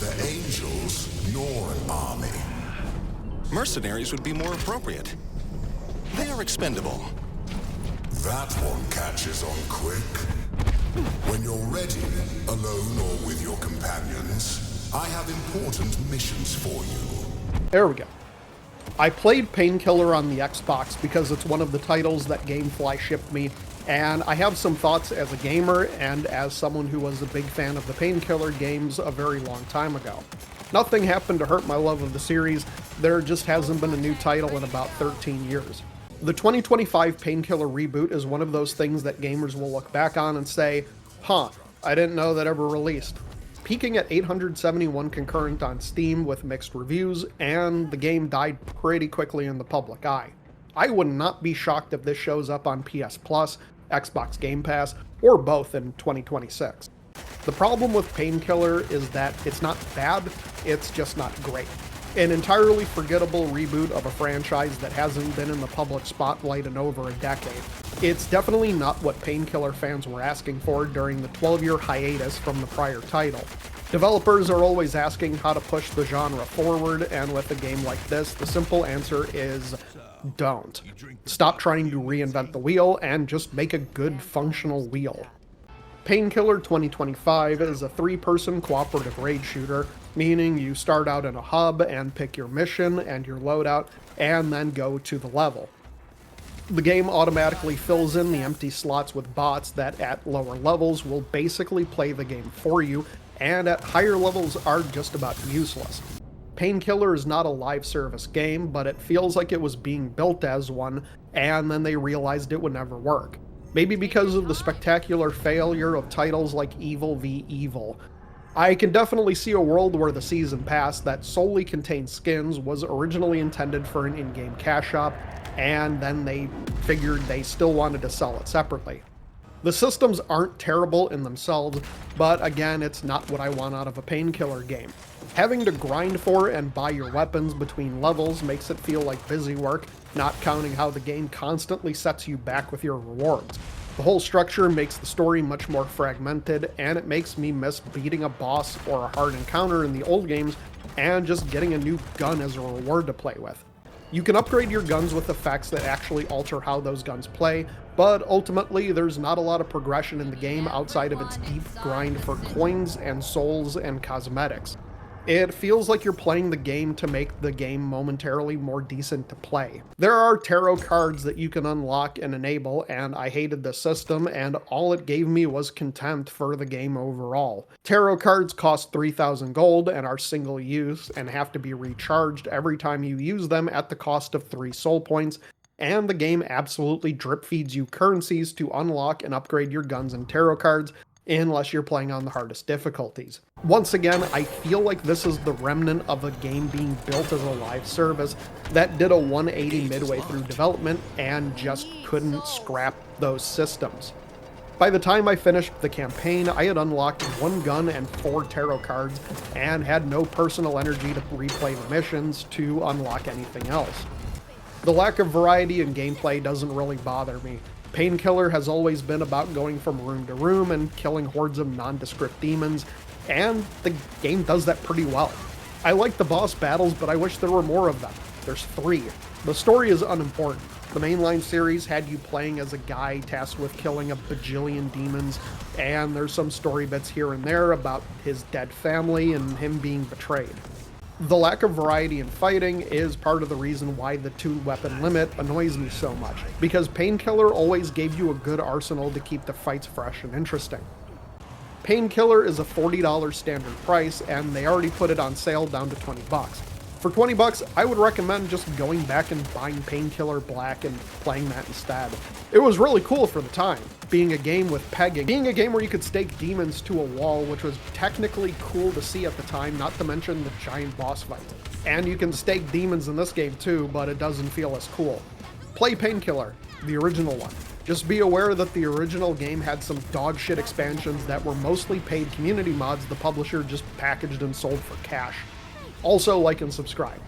neither angels nor an army. Mercenaries would be more appropriate. They are expendable. That one catches on quick. When you're ready, alone or with your companions, I have important missions for you. There we go. I played Painkiller on the Xbox because it's one of the titles that GameFly shipped me, and I have some thoughts as a gamer and as someone who was a big fan of the Painkiller games a very long time ago. Nothing happened to hurt my love of the series, there just hasn't been a new title in about 13 years. The 2025 Painkiller reboot is one of those things that gamers will look back on and say, huh, I didn't know that ever released. Peaking at 871 concurrent on Steam with mixed reviews, and the game died pretty quickly in the public eye. I would not be shocked if this shows up on PS Plus, Xbox Game Pass, or both in 2026. The problem with Painkiller is that it's not bad, it's just not great. An entirely forgettable reboot of a franchise that hasn't been in the public spotlight in over a decade. It's definitely not what Painkiller fans were asking for during the 12-year hiatus from the prior title. Developers are always asking how to push the genre forward, and with a game like this, the simple answer is don't. Stop trying to reinvent the wheel and just make a good, functional wheel. Painkiller 2025 is a 3-person cooperative raid shooter, meaning you start out in a hub and pick your mission and your loadout, and then go to the level. The game automatically fills in the empty slots with bots that at lower levels will basically play the game for you, and at higher levels are just about useless. Painkiller is not a live service game, but it feels like it was being built as one, and then they realized it would never work. Maybe because of the spectacular failure of titles like Evil v. Evil. I can definitely see a world where the season pass that solely contained skins was originally intended for an in-game cash shop, and then they figured they still wanted to sell it separately. The systems aren't terrible in themselves, but again, it's not what I want out of a Painkiller game. Having to grind for and buy your weapons between levels makes it feel like busy work, not counting how the game constantly sets you back with your rewards. The whole structure makes the story much more fragmented, and it makes me miss beating a boss or a hard encounter in the old games and just getting a new gun as a reward to play with. You can upgrade your guns with effects that actually alter how those guns play, but ultimately there's not a lot of progression in the game outside of its deep grind for coins and souls and cosmetics. It feels like you're playing the game to make the game momentarily more decent to play. There are tarot cards that you can unlock and enable, and I hated the system, and all it gave me was contempt for the game overall. Tarot cards cost 3,000 gold and are single use and have to be recharged every time you use them at the cost of 3 soul points, and the game absolutely drip feeds you currencies to unlock and upgrade your guns and tarot cards, unless you're playing on the hardest difficulties. Once again, I feel like this is the remnant of a game being built as a live service that did a 180 midway through development and just couldn't scrap those systems. By the time I finished the campaign, I had unlocked 1 gun and 4 tarot cards and had no personal energy to replay the missions to unlock anything else. The lack of variety in gameplay doesn't really bother me. Painkiller has always been about going from room to room and killing hordes of nondescript demons, and the game does that pretty well. I like the boss battles, but I wish there were more of them. There's 3. The story is unimportant. The mainline series had you playing as a guy tasked with killing a bajillion demons, and there's some story bits here and there about his dead family and him being betrayed. The lack of variety in fighting is part of the reason why the 2-weapon limit annoys me so much, because Painkiller always gave you a good arsenal to keep the fights fresh and interesting. Painkiller is a $40 standard price, and they already put it on sale down to $20. For $20, I would recommend just going back and buying Painkiller Black and playing that instead. It was really cool for the time, being a game with pegging, being a game where you could stake demons to a wall, which was technically cool to see at the time, not to mention the giant boss fight. And you can stake demons in this game too, but it doesn't feel as cool. Play Painkiller, the original one. Just be aware that the original game had some dog shit expansions that were mostly paid community mods the publisher just packaged and sold for cash. Also, like and subscribe.